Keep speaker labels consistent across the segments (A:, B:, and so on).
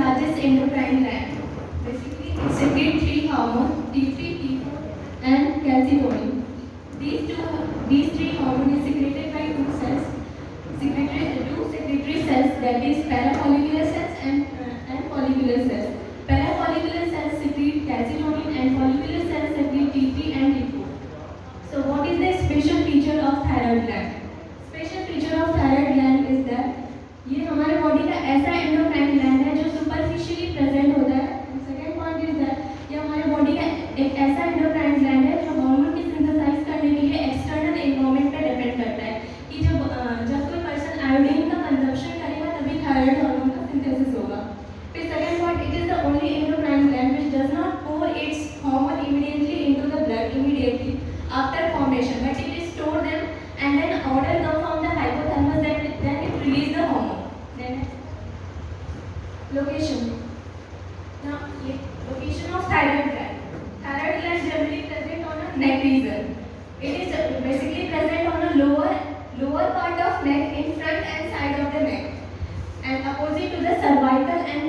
A: largest endocrine gland. Basically, it secretes three hormones, T3, T4, and calcitonin. These three hormones is secreted by two cells, two secretory cells, that is parafollicular cells and follicular cells. Parafollicular cells secrete calcitonin and follicular cells secrete T3 and T4. So what is the special feature of thyroid gland? Special feature of thyroid gland is that ये हमारे body का ऐसा endocrine gland है जो superficially present होता है। Second point is that ये हमारे बॉडी का एक ऐसा एंडोक्राइन ग्लैंड है जो हार्मोन की सिंथेसाइज करने के लिए एक्सटर्नल एनवायरनमेंट पे डिपेंड करता है कि जब कोई पर्सन आयोडीन का कंजप्शन करेगा तभी थायराइड हार्मोन का सिंथेसिस होगा। फिर second point, it is the only endocrine gland which does not pour its hormone immediately into the blood immediately after formation, but it is store them and then order come from the hypothalamus, then it release the hormone. Then location. Now location of thyroid gland. Thyroid gland generally present on a neck region. It is basically present on a lower part of neck, in front and side of the neck, and opposite to the cervical and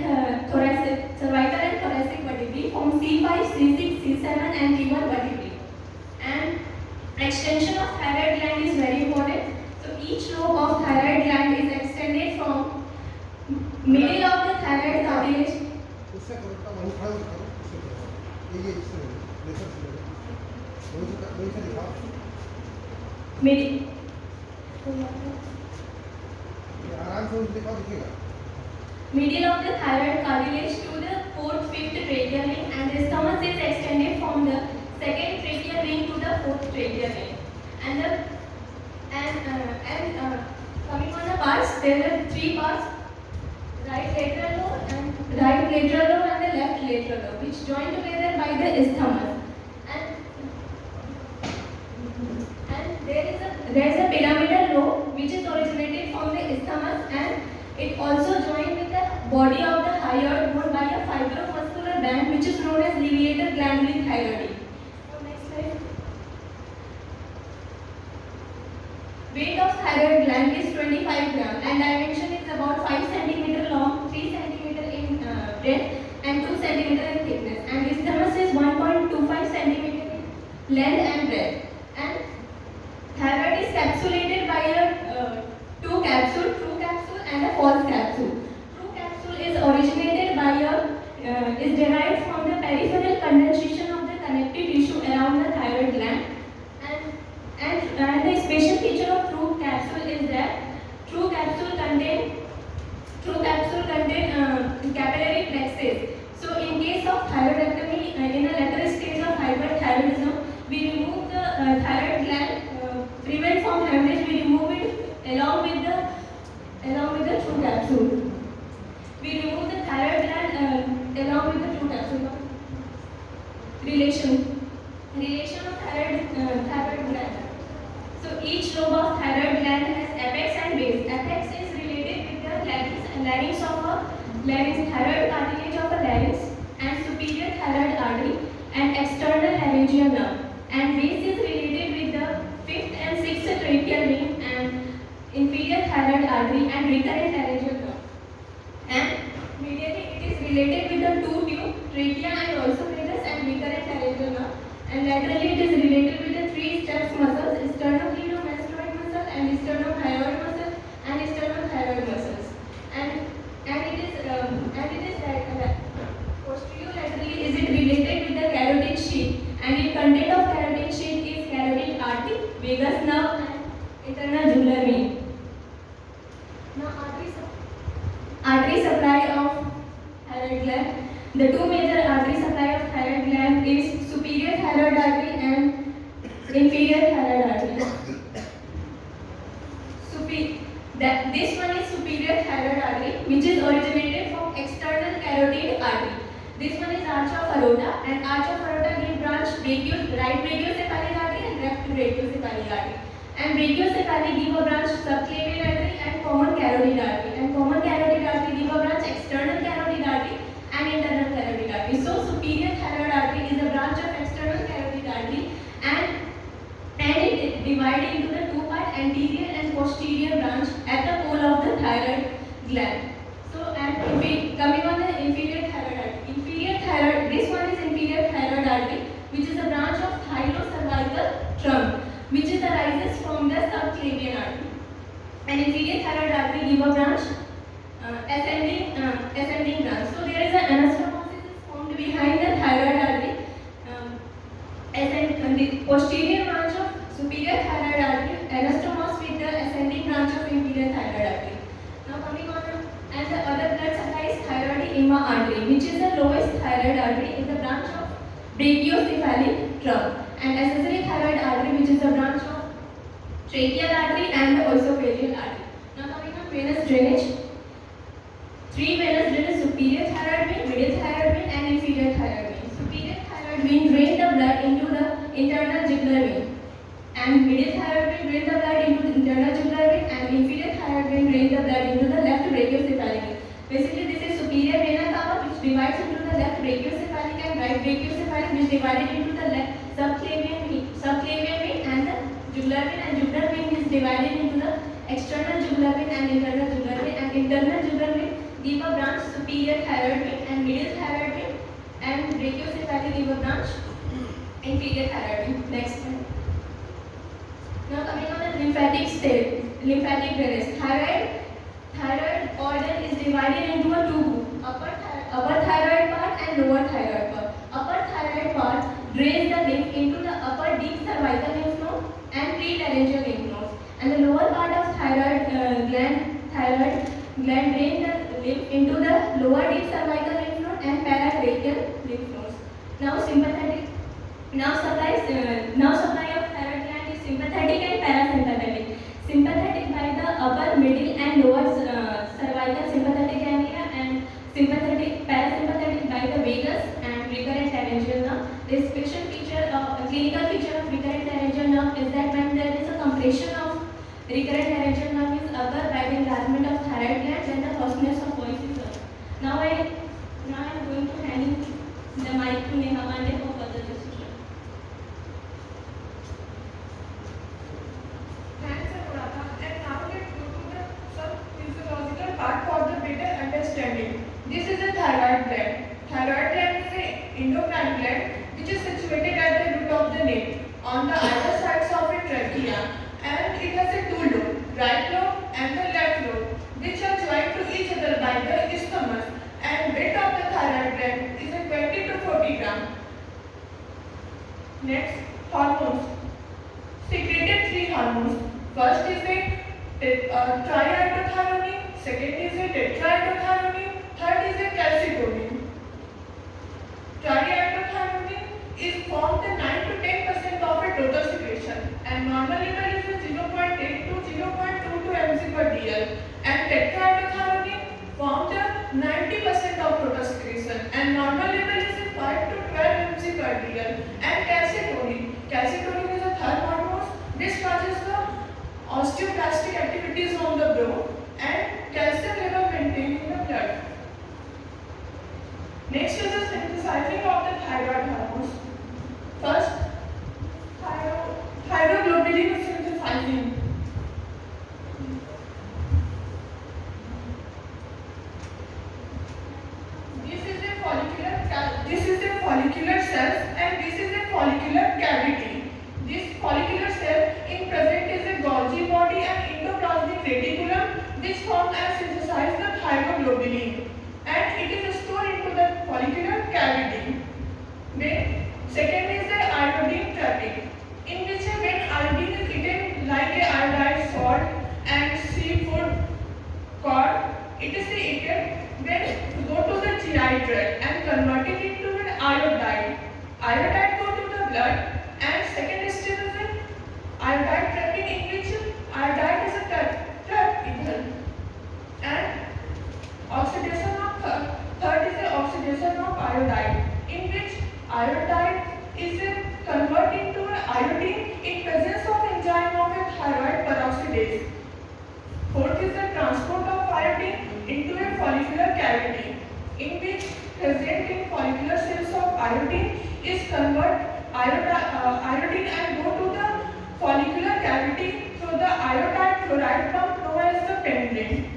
A: thoracic vertebrae from C5, C6, C7 and T1 vertebrae. And extension of thyroid gland is very important. So each lobe of thyroid gland is extended from middle of the thyroid cartilage.
B: उससे करो वही खड़ा करो उससे करो ये इससे लेकर से वही से दिखाओ
A: Middle.
B: आराम से उसे दिखाओ दिखेगा
A: Middle of the thyroid cartilage to the fourth, fifth tracheal ring, and the stomach is extended from the second tracheal ring to the fourth tracheal ring. And coming on the parts, there are three parts: right lateral lobe and the left lateral lobe, which join together by the isthmus. And there is a pyramidal lobe which is originated from the isthmus, and it also joined with the body of the hyoid bone by a fibromuscular band which is known as levator glanduli thyroidi. So next slide. Weight of thyroid gland is 25 gram and dimension is about 5 cm long, 3 cm in breadth and 2 cm in thickness, and isthmus is 1.25 cm in length and breadth. And thyroid is capsulated by a two capsule, true capsule and a false capsule. True capsule is originated by is derived from the peripheral condensation of the connective tissue around the thyroid gland. And the special feature of true capsule is that true capsule contain capillary plexus. So in case of thyroidectomy, in a later stage of hyperthyroidism, we remove the thyroid gland, prevent from hemorrhage. We remove it along with the true capsule. We remove the thyroid gland along with the true capsule. Relation of thyroid gland. So each lobe of thyroid gland has apex and base. Apex is related with the larynx of a thyroid cartilage of a larynx and superior thyroid artery and external laryngeal nerve. And base is related with the fifth and sixth tracheal ring and inferior thyroid artery and recurrent laryngeal nerve. And medially it is related with the two tube, trachea and oesophagus and recurrent laryngeal nerve. And laterally it is related with the three steps muscles: sternocleidomastoid muscle and sternothyroid muscle and sternothyroid muscles. And it is posterolaterally is it related with the carotid sheath, and the content of carotid sheath is carotid artery, vagus nerve and internal jugular vein. Now artery supply of thyroid gland. The two major artery supply of thyroid gland is superior thyroid artery and inferior thyroid artery. This one is superior thyroid artery, which is originated from external carotid artery. This one is arch of aorta, and arch of aorta give branch right brachiocephalic artery and left brachiocephalic artery. And brachiocephalic give a branch subclavian artery and common carotid artery. And common carotid artery give a branch external carotid artery and internal carotid artery. So superior thyroid artery is a branch of external carotid artery, and it divided into the two part, anterior and posterior branch at the pole of the thyroid gland. So and if we coming on the give a branch, ascending branch. So there is an anastomosis is formed behind the thyroid artery, the posterior branch of superior thyroid artery, anastomos with the ascending branch of inferior thyroid artery. Now coming on, and the other blood supply is thyroidema artery, which is the lowest thyroid artery in the branch of brachiocephalic trunk, and accessory thyroid artery, which is the branch of tracheal artery and the oesophageal artery. Now coming on venous drainage. Three venous drainage: superior thyroid vein, middle thyroid vein, and inferior thyroid vein. Superior thyroid vein drain the blood into the internal jugular vein, and middle thyroid vein drain the blood into the internal jugular vein, and inferior thyroid vein drain the blood into the left brachiocephalic vein. Basically, this is superior vena cava, which divides into the left brachiocephalic and right brachiocephalic, which divided into the left subclavian vein and the jugular vein, and jugular vein is divided into the external jugular vein and internal jugular vein, and internal jugular vein give a branch superior thyroid vein, and middle thyroid vein and brachiocephalic give a branch inferior thyroid vein. Next one. Now coming on the lymphatic drainage. Thyroid organ is divided into a two groups: upper thyroid part and lower thyroid part. Upper thyroid part drains the lymph into the upper deep cervical lymph node and prelaryngeal lymph nodes, and the lower part of thyroid gland drain the lymph into the lower deep cervical lymph node and paratracheal lymph nodes. Now supply of thyroid gland is sympathetic and parasympathetic. Sympathetic by the upper, middle, and lower cervical sympathetic ganglia, and parasympathetic by the vagus and recurrent laryngeal nerve. The special feature of clinical feature of recurrent laryngeal nerve is that when there is a compression of recurrent laryngeal nerve is occurred by the enlargement of thyroid gland, then the hoarseness of voice is occurred. Now I am going to hand the mic to Neha Pandey for further discussion.
C: Thanks, Anuradha. And now let's go to the some physiological part for the better understanding. This is a thyroid gland. Thyroid gland is an endocrine gland which is situated at the root of the neck on the either sides of the trachea, and it has a two lobes, right lobe and the left lobe, which are joined to each other by the isthmus, and weight of the thyroid gland is a 20 to 40 gram. Next, hormones. Secreted three hormones. First is a triiodothyronine, second is a tetraiodothyronine, third is a calcitonin. Triiodothyronine is formed the 9 to 10% of a total secretion, and normal level is a 0.8 to 0.22 mg per dl, and tetraiodothyronine formed the 90% of total secretion, and normal level is a 5 to 12 mg per dl, and calcitonin is a third hormone which causes the osteoblastic activities on the bone and calcium level maintained in the blood. Next is the synthesizing of the thyroid hormones. First, thyroglobulin is synthesizing. This is a follicular cell, and this is a follicular cavity. This follicular cell in present is a Golgi body and endoplasmic reticulum which form and synthesize the thyroglobulin, and it is stored into the follicular cavity. Then second is the iodine trapping, in which when iodine is eaten like a iodized salt and seafood cod, it is eaten when go to the GI tract and converted into an iodide. Iodide go to the blood, and second step is an iodide trapping, in which iodide is a trap ether, and oxidation of third is the oxidation of iodide, in which iodide is converted into an iodine in presence of enzyme of a thyroid peroxidase. Fourth is the transport of iodine into a follicular cavity, in which present in follicular cells of iodine is convert iodine and go to the follicular cavity through the iodide chloride pump known as the pendant.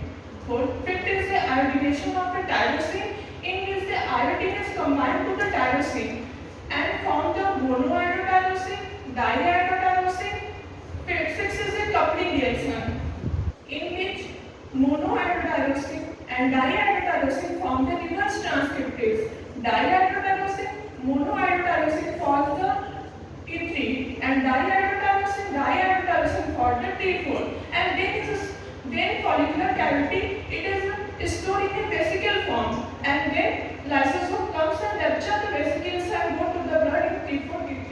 C: Fifth is the iodination of a tyrosine, in which the iodine is combined to the tyrosine and form the monoiodotyrosine, diiodotyrosine. Sixth is the coupling reaction, in which mono and diiodotyrosine form the reverse transcriptase. Diiodotyrosine, monoiodotyrosine forms the T3 and diiodotyrosine for the T4, and then follicular cavity it is stored in a vesicle form, and then lysosome comes and rupture the vesicles and go to the blood in T4 T3.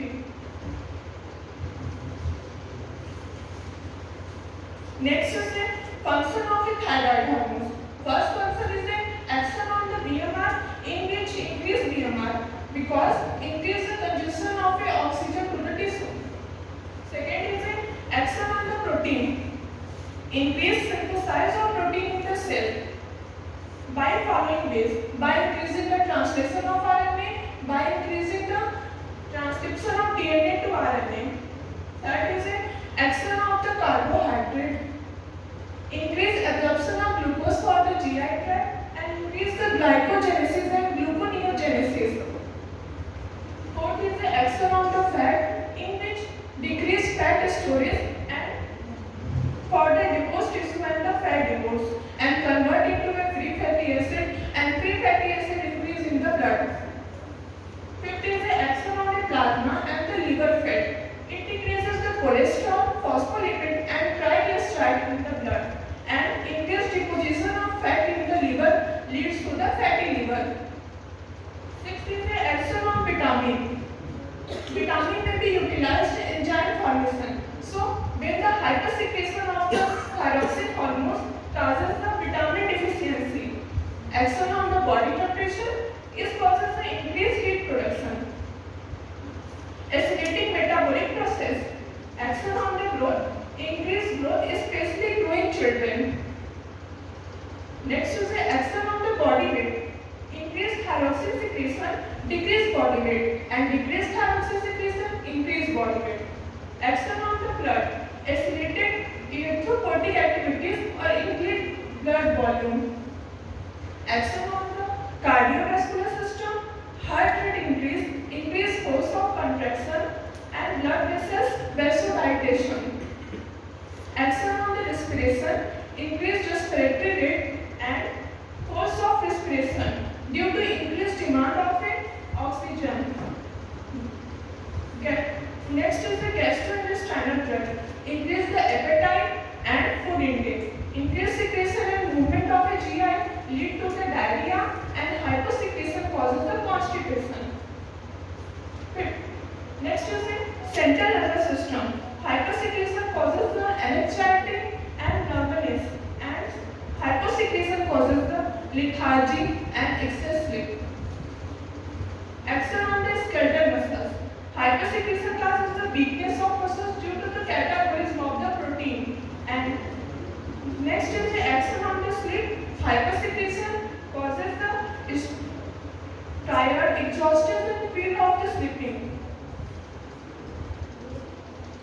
C: Next is the function of the thyroid hormones. First function is the action on the BMR in which increase BMR because increase the consumption of a oxygen to the tissue. Second is the action on the protein. Increase synthesis of protein in the cell by following ways: by increasing the translation of RNA, by increasing the transcription of DNA to RNA. Third is the action of the carbohydrate. Increase absorption of glucose for the GI tract and increase the glycogenesis and gluconeogenesis. Fourth is the action on the fat in which decrease fat storage and for the deposed tissue and the fat deposed and convert into a free fatty acid and free fatty acid increase in the blood. Fifth is the action on the plasma and the liver fat. It decreases the cholesterol, phospholipid and triglyceride in the blood and increased deposition of fat in the liver leads to the fatty liver. Sixth is the action on vitamin. Vitamin may be utilized in enzyme formation. So, when the hypersecretion of the thyroxine hormones causes the vitamin deficiency, action on the body temperature is causes the increased heat production. Accelerating metabolic process, action on the growth, increased growth, especially growing children. Next is the action on the body weight. Increased thyroxine secretion, decreased body weight, and decreased thyroxine secretion, increased body weight. Action on the blood, accelerated erythropoietic activities or increased blood volume. Action on the cardiovascular system, heart rate increase, increased force of contraction, and blood vessels vasodilatation. Action on the respiration, increased respiratory rate and force of respiration due to increased demand of oxygen. Next is the gastrointestinal tract. Increase the appetite and food intake. Increased secretion and movement of a GI lead to the diarrhea and hypersecretion causes the constipation. Next is the central nervous system. Hypersecretion causes the anxiety and numbness, and hyposecretion causes the lethargy and excess sleep. Action on the skeletal muscles. Hypersecretion causes the weakness of muscles due to the catabolism of the protein. And next is the action on the sleep. Hypersecretion causes the tired, exhausted, and feel of the sleeping.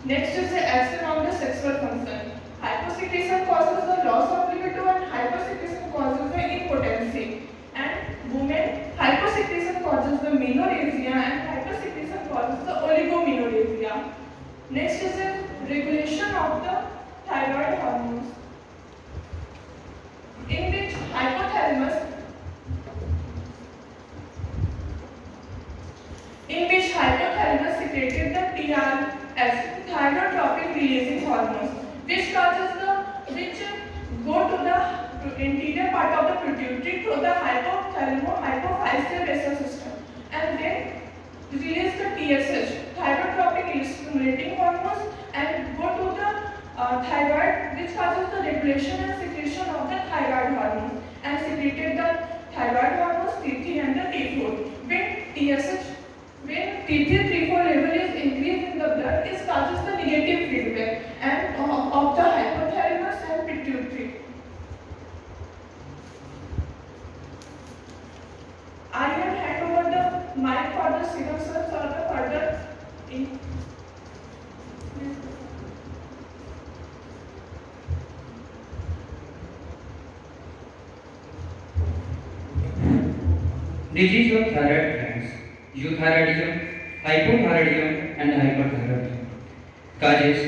C: Next is the action on the sexual function. Hyposecretion causes the loss of libido and hypersecretion causes the impotency. And women, hyposecretion causes the menorrhagia and hypersecretion causes the oligomenorrhagia. Next is the regulation of the thyroid hormones, in which hypothalamus secreted the TRS, thyrotropic releasing hormones, which go to the interior part of the pituitary through the hypothalamo-hypophyseal vessel system, and then release the TSH, thyrotropic stimulating hormones, and go to the thyroid, which causes the regulation and secretion of the thyroid hormones, and secreted the thyroid hormones T3 and the T4. When T3 T4 level is increased in the blood, it causes the negative feedback and of the hypothalamus and pituitary. I will hand over the mic for the serum cells or the further in.
D: Disease of thyroid glands, euthyroidism, hypothyroidism and hyperthyroidism. Causes: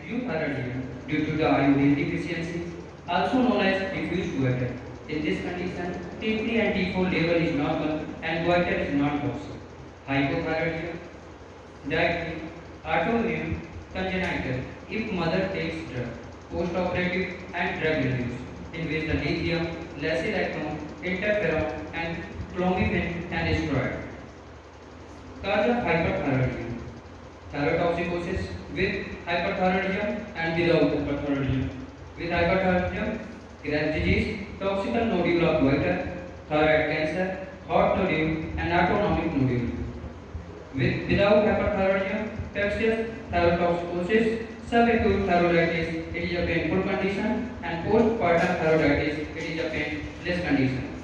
D: euthyroidism due to the iodine deficiency, also known as diffuse goiter, In this condition, T3 and T4 level is normal and goiter is not toxic. Hypothyroidism, dietary, autoimmune, congenital, if mother takes drug, post-operative and drug use, in which the lithium, lacilactone, interferon and clomiphene and steroid. Cause of hyperthyroidism, thyrotoxicosis with hyperthyroidism and without hyperthyroidism. With hyperthyroidism, Graves' disease, toxical nodule of goiter, thyroid cancer, hot nodule and autonomic nodule. Without hyperthyroidism, Texas thyrotoxicosis, subacute thyroiditis, it is a painful condition, and postpartum thyroiditis, it is a painless condition.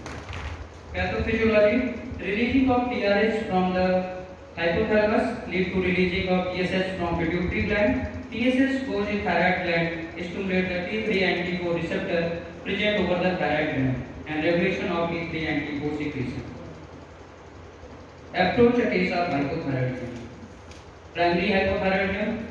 D: Pathophysiology, releasing of TRH from the hypothalamus lead to releasing of TSH from pituitary gland. TSH goes in thyroid gland, stimulate the T3 and T4 receptor present over the thyroid gland and regulation of T3 and T4 secretion. Approach a case of hypothyroidism. Primary hypothyroidism,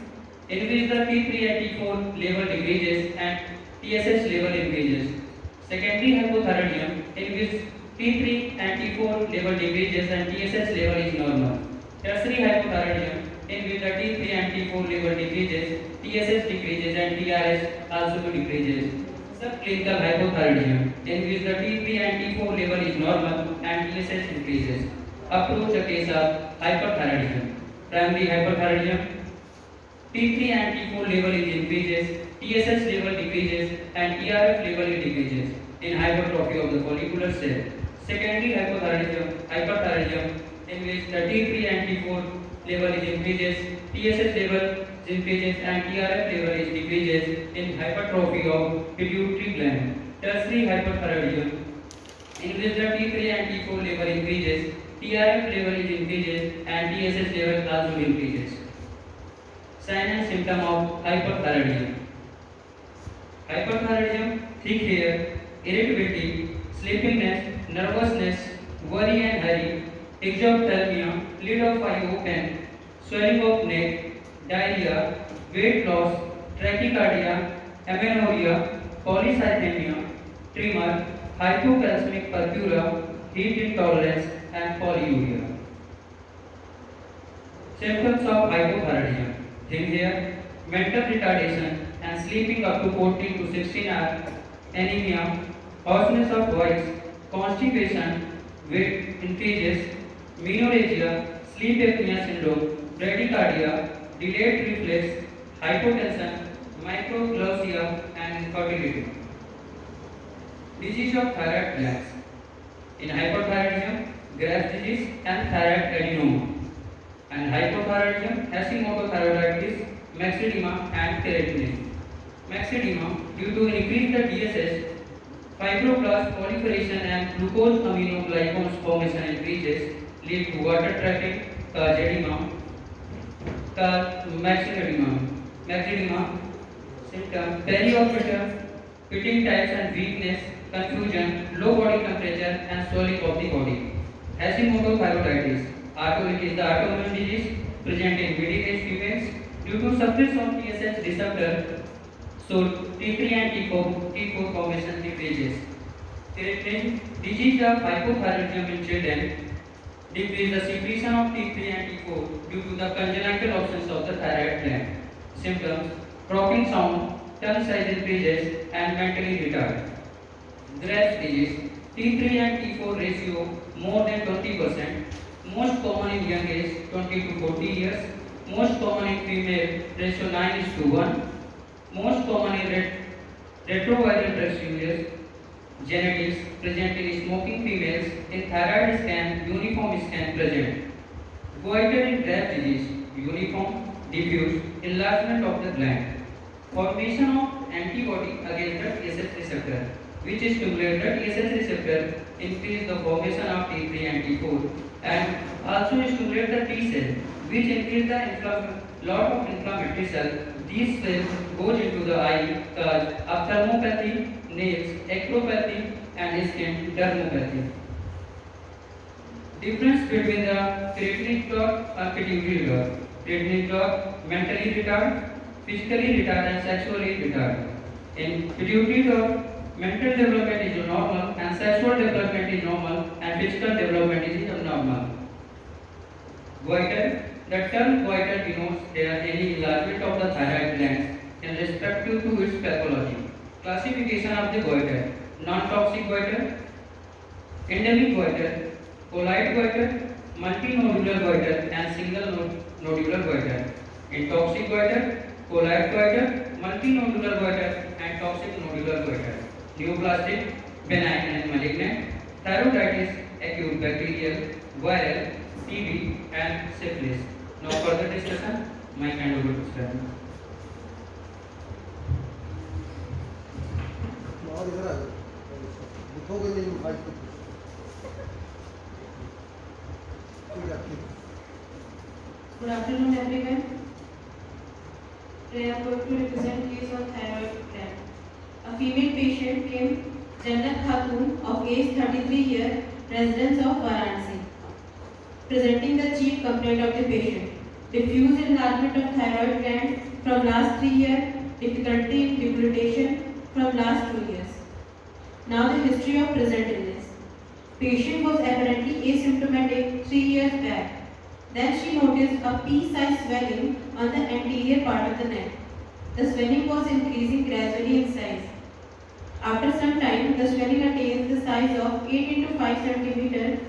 D: in which the T3 and T4 level decreases and TSH level increases. Secondary hypothyroidism, in which T3 and T4 level decreases and TSH level is normal. Tertiary hypothyroidism, in which the T3 and T4 level decreases, TSH decreases and TRH also decreases. Subclinical hypothyroidism, in which the T3 and T4 level is normal and TSH increases. Approach a case of hyperthyroidism. Primary hyperthyroidism, T3 and T4 level is increases, TSH level decreases and TRF level decreases in hypertrophy of the follicular cell. Secondary hyperthyroidism, in which the T3 and T4 level is increases, TSH level increases and TRF level is decreases in hypertrophy of pituitary gland. Tertiary hyperthyroidism, in which the T3 and T4 level increases, TRF level is increases and TSH level also increases. Sign and symptom of hyperthyroidism. Hyperthyroidism, thick hair, irritability, sleepiness, nervousness, worry and hurry, exophthalmia, lid of eye open, swelling of neck, diarrhea, weight loss, tachycardia, amenorrhea, polycythemia, tremor, hypocalcemic purpura, heat intolerance and polyuria. Symptoms of hypothyroidism: thin hair, mental retardation and sleeping up to 14 to 16 hours, anemia, hoarseness of voice, constipation, weight increases, menorrhagia, sleep apnea syndrome, bradycardia, delayed reflex, hypotension, microglossia and infertility. Disease of thyroid glands. In hyperthyroidism, Graves' disease and thyroid adenoma. And hypothyroidism, Hashimoto thyroiditis, myxedema and keratinism. Myxedema, due to increased DSH, fibroblast proliferation and glucose aminoglycans formation increases, lead to water trapping, cause edema, cause myxedema. Myxedema symptom: periorbital, pitting types and weakness, confusion, low body temperature and swelling of the body. Hashimoto thyroiditis. It is the autoimmune disease present in middle-aged females due to suppression of TSH receptor. So T3 and T4 formation decreases. Keratinism, disease of hypothyroidism in children, decrease the secretion of T3 and T4 due to the congenital absence of the thyroid gland. Symptoms: croaking sound, tongue size increases and mentally retarded. Graves' disease, T3 and T4 ratio more than 20%, most common in young age 20 to 40 years, most common in female ratio 9:1, most common in retroviral drug users. Genetics present in smoking females, in thyroid scan, uniform scan present. Goiter in Graves' disease, uniform, diffuse, enlargement of the gland. Formation of antibody against the TSH receptor, which stimulate the TSH receptor, increase the formation of T3 and T4, and also stimulate the T cell, which increase the lot of inflammatory cells. These cells goes into the eye, cause ophthalmopathy, nails, acropathy, and skin dermopathy. Difference between the creatinine clot and pituitary clot. Creatinine clot, mentally retarded, physically retarded, and sexually retarded. In pituitary clot, mental development is normal, and sexual development is normal, and physical development is abnormal. Goiter. The term goiter denotes there any enlargement of the thyroid glands in respect to its pathology. Classification of the goiter: non-toxic goiter, endemic goiter, colloid goiter, multinodular goiter, and single nodular goiter. In toxic goiter, colloid goiter, multinodular goiter, and toxic nodular goiter. Neoplastic, benign and malignant, thyroiditis, acute bacterial, viral, TB, and syphilis. Now further discussion, my hand over to Stan.
B: और इधर आ जाओ लिखोगे नहीं file पे ठीक है ठीक
A: Good afternoon, everyone. Today I am going to represent case of thyroid gland. A female patient came, Jannat Khatun, of age 33 years, residence of Varanasi. Presenting the chief complaint of the patient: diffuse enlargement of thyroid gland from last 3 years, difficulty in deglutition from last 2 years. Now the history of present illness. Patient was apparently asymptomatic 3 years back. Then she noticed a pea-sized swelling on the anterior part of the neck. The swelling was increasing gradually in size. After some time, the swelling attains the size of 8 into 5 cm.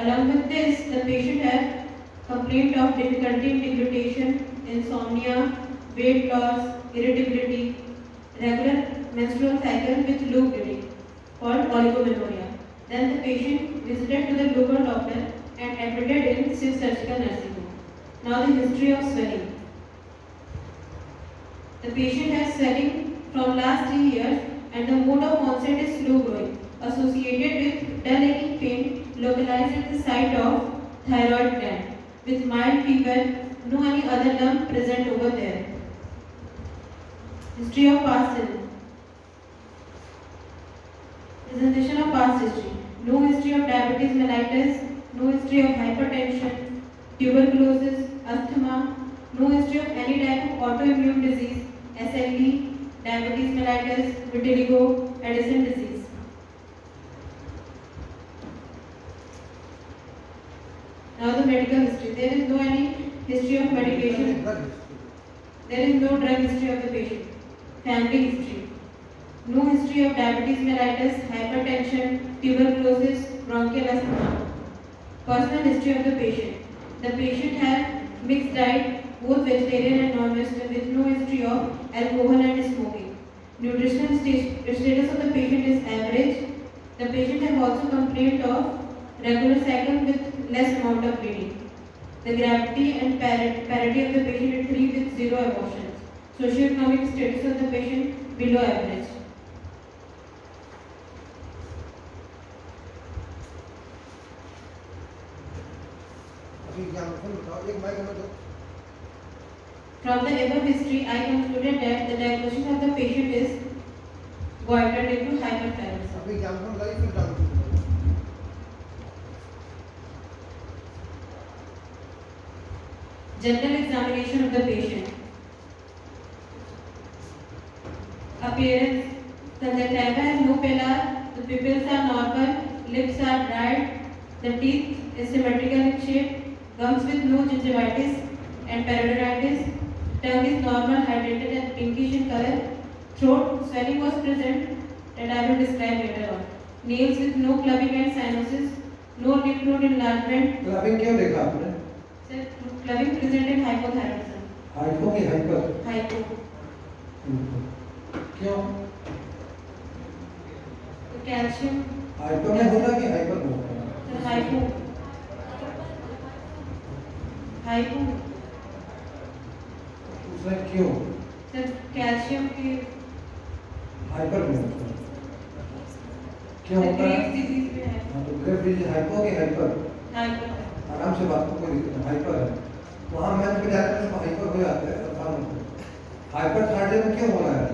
A: Along with this, the patient had complaint of difficulty in deglutition, insomnia, weight loss, irritability, regular menstrual cycle with low bleeding, called oligomenorrhea. Then the patient visited to the local doctor and admitted in Shiv Surgical Nursing Home. Now the history of swelling. The patient has swelling from last 3 years and the mode of onset is slow growing, associated with dull aching pain localized at the site of thyroid gland, with mild fever, no any other lump present over there. History of past illness. Presentation of past history. No history of diabetes mellitus, no history of hypertension, tuberculosis, asthma, no history of any type of autoimmune disease, SLE, diabetes mellitus, vitiligo, Addison disease. Now the medical history. There is no any history of medication. There is no drug history of the patient. Family history. No history of diabetes mellitus, hypertension, tuberculosis, bronchial asthma. Personal history of the patient. The patient had mixed diet, both vegetarian and non-vegetarian, with no history of alcohol and smoking. Nutritional status of the patient is average. The patient has also complained of regular cycle with less amount of bleeding. The gravity and parity of the patient is 3 with 0 abortions. Socioeconomic status of the patient below average. From the above history, I concluded that the diagnosis of the patient is goiter due to hyperthyroidism. General examination of the patient. Appearance. Conjunctiva has no pillar, the pupils are normal, lips are dried, the teeth is symmetrical in shape, gums with no gingivitis and peritonitis, tongue is normal, hydrated and pinkish in color, throat swelling was present that I will describe later on. Nails with no clubbing and cyanosis, no lymph node enlargement.
B: Clubbing क्यों देखा आपने?
A: Sir, clubbing present in hypothyroidism.
B: Hypo की hyper?
A: Hypo.
B: क्यों?
A: Calcium.
B: Hyper में होता कि hyper में होता?
A: Sir, hypo. Hypo.
B: उसमें क्यों?
A: Sir, calcium के
B: हाइपर में होता है। क्यों
A: Sir,
B: होता है?
A: Graves disease में है.
B: हाँ तो ग्रेव डिजीज हाइपो की हाइपर?
A: Hypo.
B: आराम से बात को कोई दिक्कत नहीं, हाइपर है। वहाँ मैच पे जाकर उसको हाइपर हो जाता है, आसान होता है। हाइपरथायराइडिज्म क्यों हो रहा है?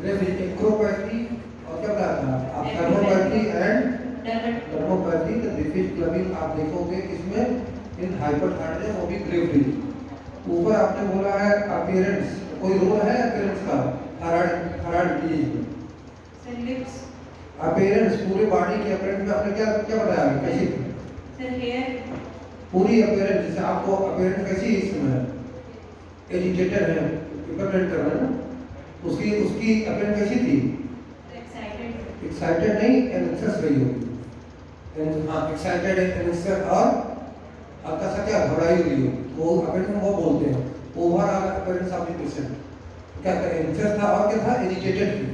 B: ग्रेव डिजीज, एक्रोपैथी और क्या बताया था? आप थर्मोपैथी एंड डर्मोपैथी, तो डिफिज क्लबिंग आप देखोगे इसमें इन हाइपरथायराइडिज्म वो भी ग्रेव डिजीज। ऊपर आपने बोला है अपीयरेंस, कोई रोल है अपीयरेंस का थायराइड डिजीज में?
E: Sir, lips.
B: अपीयरेंस पूरी बॉडी की अपीयरेंस में आपने क्या क्या बताया अभी कैसी थी?
E: Sir, hair.
B: पूरी अपीयरेंस जैसे आपको अपीयरेंस कैसी है इसमें एजिटेटेड है इम्पोर्टेंट कर रहा है ना उसकी उसकी अपीयरेंस कैसी थी?
E: Excited.
B: एक्साइटेड नहीं एंग्जियस रही होगी हाँ एक्साइटेड एंग्जियस और हल्का सा क्या घबराई हुई हो वो अपीयरेंस में वो बोलते हैं overall appearance of the patient क्या एंग्जियस था और क्या था एजिटेटेड थी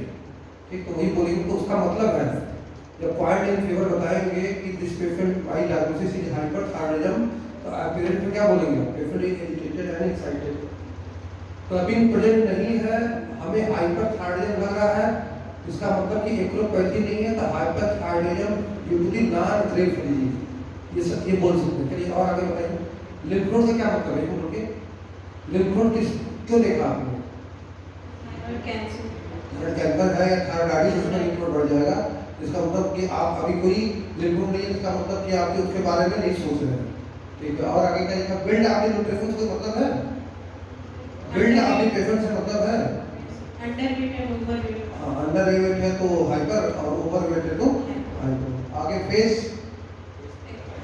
B: ठीक तो वही बोलेंगे तो उसका मतलब है जब पॉइंट इन फेवर बताएंगे कि this patient bye diagnosis is hyperthyroidism तो अपीयरेंस में क्या बोलेंगे patient is agitated and excited तो अभी प्रेजेंट नहीं है हमें हाइपरथायराइडिज्म लग रहा है इसका मतलब कि एक्रोपैथी नहीं है तो hyperthyroidism due to the non Graves disease ये सब ये बोल सकते हैं चलिए और आगे बताइए लिम्फ नोड का क्या मतलब है बोल के लिम्फ नोड किस क्यों देखा आपने
E: Thyroid cancer.
B: अगर कैंसर है या थायराइडाइटिस उसमें लिम्फ नोड बढ़ जाएगा इसका मतलब कि आप अभी कोई लिम्फ नोड नहीं है इसका मतलब कि आप उसके बारे में नहीं सोच रहे हैं ठीक है और आगे क्या लिखा बिल्ड आपके न्यूट्रिशन से मतलब है बिल्ड आपके पेशेंट से मतलब है
E: Underweight and overweight.
B: Under weight है तो हाइपर और ओवर वेट है तो हाइपर आगे face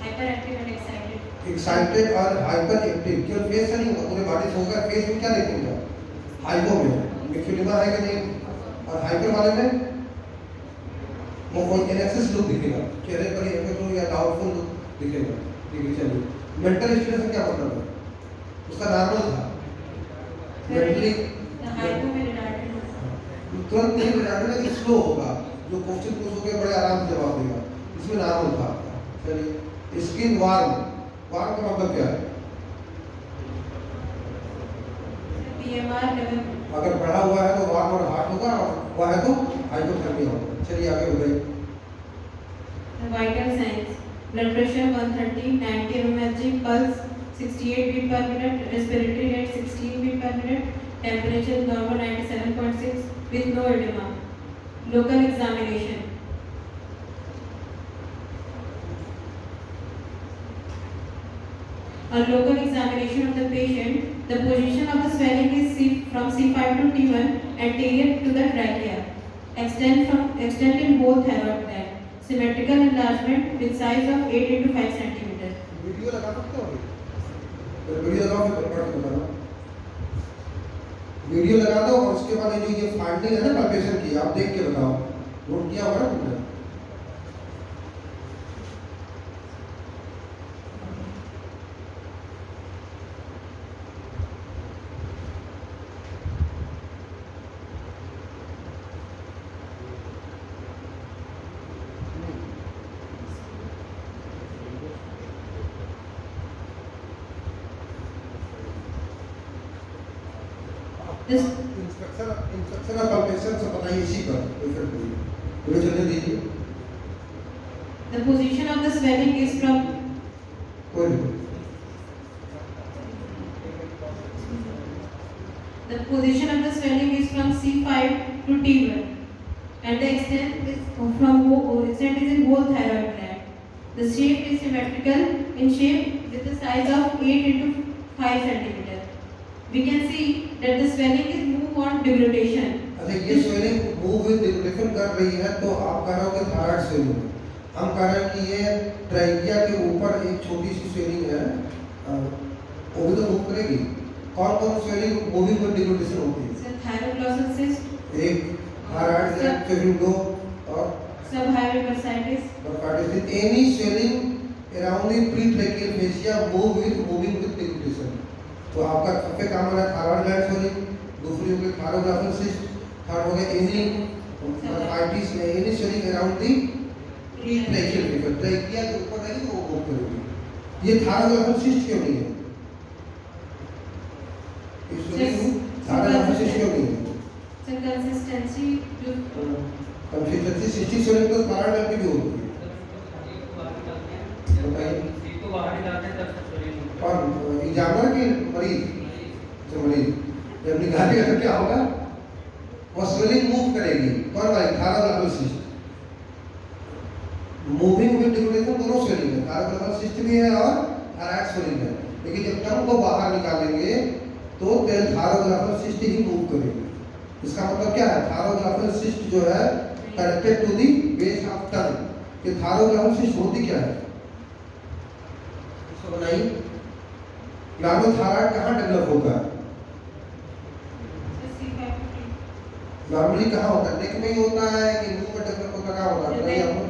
E: Hyperactive and excited.
B: Excited और हाइपर एक्टिव केवल फेस से नहीं होगा पूरे बॉडी से होगा फेस में क्या देखेंगे हाइपो में मिक्सुलिमा है कि नहीं और हाइपर वाले में वो कोई एनेक्सिस लुक दिखेगा चेहरे पर एनेक्सिस या डाउटफुल लुक दिखेगा ठीक है चलिए मेंटल स्टेटस का क्या मतलब है उसका नॉर्मल था मेंटली
E: The hypo में retarded.
B: तुरंत नहीं बताना लेकिन स्लो होगा जो क्वेश्चन पूछ होगे बड़े आराम से जवाब देगा इसमें नॉर्मल था चलिए स्किन वार्म वार्म का मतलब क्या है
E: PMR level.
B: अगर बढ़ा हुआ है तो वार्म और हार्ट होगा और हुआ है तो हाइपोथर्मिया होगा चलिए आगे बताइए
E: The vital signs. Blood pressure 130, 90 mmHg, pulse 68 beat per minute, respiratory rate 16 beat per minute, temperature normal 97.6 with no edema. Local examination. On local examination of the patient, the position of the swelling is from C5 to T1, anterior to the trachea. Extent in whole thyroid gland. Symmetrical enlargement with size of 8 into 5 centimeter.
B: Video लगा सकते हो फिर video लगाओ फिर पढ़ के बताना video लगा दो और उसके बाद जो ये फाइंडिंग है ना पैल्पेशन की आप देख के बताओ नोट किया होगा ना तुमने
E: This
B: इंस्ट्रक्शन ऑफ पैल्पेशन से बताइए इसी पर कोई फर्क नहीं है चलने दीजिए
E: the position of the swelling is from
B: कोई नहीं
E: the position of the swelling is from C5 to T1, and the extent is extent is in whole thyroid gland. The shape is symmetrical in shape with the size of 8 into 5 centimeter. We can see that the swelling is move on deglutition.
B: अच्छा ये swelling move with degradation कर रही है तो आप कह रहे हो कि थायराइड स्वेलिंग है हम कह रहे हैं कि ये ट्रैकिया के ऊपर एक छोटी सी स्वेलिंग है वो भी तो मूव करेगी कौन कौन स्वेलिंग मूविंग विद डिग्रेडेशन होती है
E: So thyroglossal cyst,
B: एक थायराइड ग्लैंड स्वेलिंग दो और
E: subhypal bursitis,
B: bursitis any swelling around the pretracheal fascia moving with deglutition तो आपका सबसे काम है थायराइड ग्लैंड स्वेलिंग दूसरी हो गई थायरोग्लाफल सिस्ट थर्ड हो गया any bursitis any swelling around the pretracheal fascia trachea के ऊपर रहेगी तो वो मूव करेगी ये थायरोग्लाफल सिस्ट क्यों नहीं है इस स्वेलिंग थायरोग्लाफल सिस्ट क्यों नहीं है
E: so consistency to
B: consistency cystic swelling तो थायराइड ग्लैंड की भी होती है बताइए
D: सीट को बाहर निकालते हैं तब तक स्वेलिंग होती है।
B: और एग्जामिनर के मरीज जो मरीज जब निकालेगा तो क्या होगा वो स्वेलिंग मूव करेगी कौन वाली थायरोग्लाफल सिस्ट मूविंग विद डिग्रेडेशन दोनों स्वेलिंग है थायरोग्लाफल सिस्ट भी है और थायराइड स्वेलिंग है लेकिन जब टर्म को बाहर निकालेंगे तो थायरोग्लाफल सिस्ट ही मूव करेगी इसका मतलब क्या है थायरोग्लाफल सिस्ट जो है connected to the base of tongue. ये थायरोग्लाफल सिस्ट होती क्या है, इसको बनाइए। नॉर्मल थायराइड कहाँ डेवलप होता है, नॉर्मली कहाँ होता है, नेक में ही होता है कि मुंह में डेवलप होता है, कहाँ होता है बताइए आप लोग।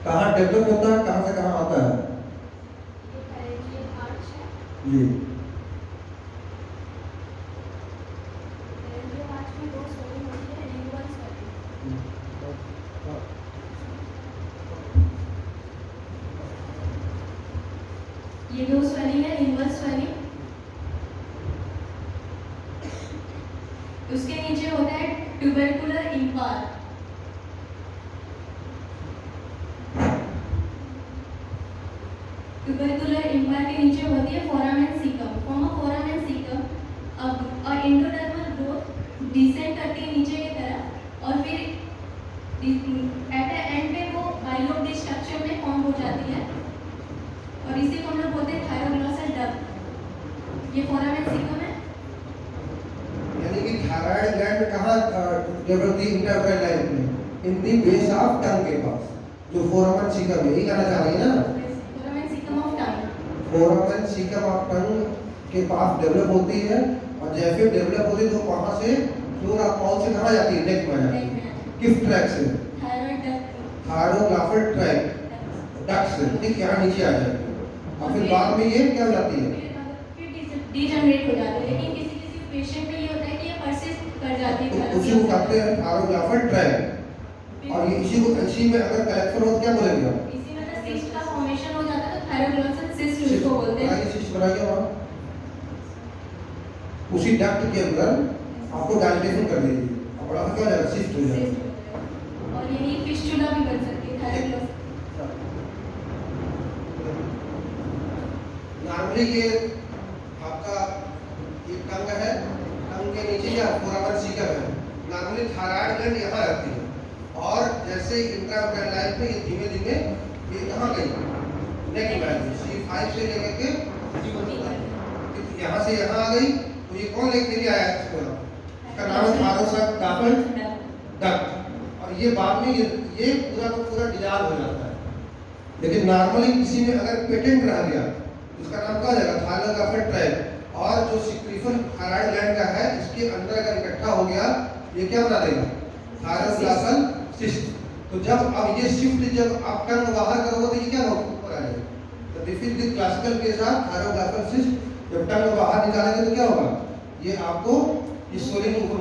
B: कहाँ डेवलप होता है, कहाँ से कहाँ आता है जी।
A: ये दो स्वेलिंग है, इनवर्स स्वेलिंग। उसके नीचे होता है ट्यूबरकुलर इम्पार। ट्यूबरकुलर इम्पार के नीचे होती है foramen caecum. From a foramen caecum अब इंडोडर्मल ग्रोथ डिसेंड करती है नीचे की तरफ और फिर एट द एंड पे वो बाइलोब स्ट्रक्चर में फॉर्म हो जाती है और इसी को हम लोग बोलते हैं थायरोग्लॉसल डक्ट। ये फोरामेन सीकम है।
B: यानी कि थायराइड ग्लैंड कहाँ डेवलप होती है इंटरप्राइड लाइन में, इन दी बेस ऑफ टंग के पास, जो फोरामेन सीकम है, यही कहना चाह रही है ना।
A: Foramen caecum of tongue,
B: foramen caecum of tongue के पास डेवलप होती है और जैसे डेवलप होती है तो वहां से फ्लोर ऑफ माउथ से कहाँ जाती है, नेक में जाती है, किस ट्रैक से,
A: थायराइड डक्ट,
B: थायरोग्लाफल ट्रैक डक्ट से, ठीक यहाँ नीचे आ जाएगी और फिर बाद में ये क्या हो जाती है,
A: फिर डिजनरेट हो जाती है। लेकिन किसी किसी पेशेंट में ये होता है कि ये परसिस्ट कर जाती है।
B: तो उसी को कहते हैं थायरोग्लाफल ट्रैक। और ये इसी में अगर कलेक्शन हो तो क्या बोलेंगे आप,
A: इसी में अगर सिस्ट का फॉर्मेशन हो जाता है तो थायरोग्लॉसल सिस्ट उसको बोलते हैं।
B: बनाइए, सिस्ट बनाइए वहाँ, उसी डक्ट के अंदर आपको डायलेटेशन कर दीजिए और बड़ा क्या हो जाएगा, सिस्ट हो जाएगा।
A: सिस्ट होता है। और यही फिस्टुला भी बन सकती है थायरोग्लॉसल।
B: नॉर्मली ये आपका ये टंग है, टंग के नीचे क्या फोरामेन सीकम है। नॉर्मली थायराइड ग्लैंड यहाँ रहती है और जैसे इंट्राग्लैंड लाइन में ये धीमे धीमे ये कहाँ गई, नेक में आई, C5 से लेकर के यहाँ से यहाँ आ गई। तो ये कौन लेके आया है इसको, इसका नाम है थायरोग्लाफल डक्ट। और ये बाद में ये पूरा का पूरा डिजॉल्व हो जाता है। लेकिन नॉर्मली किसी में अगर पेटेंट रह गया इसका नाम क्या हो जाएगा, थायरोग्लाफल ट्रैक। और जो सिक्रीफल थायराइड ग्लैंड का है इसके अंदर अगर इकट्ठा हो गया ये क्या बना देगा, थायरोग्लाफल सिस्ट। तो जब अब ये शिफ्ट जब आप टंग बाहर करोगे तो ये क्या होगा, ऊपर आ जाएगा। तो this is the classical case of thyroglossal cyst. जब टंग बाहर निकालेंगे तो क्या होगा, ये आपको इस सोलिंग ऊपर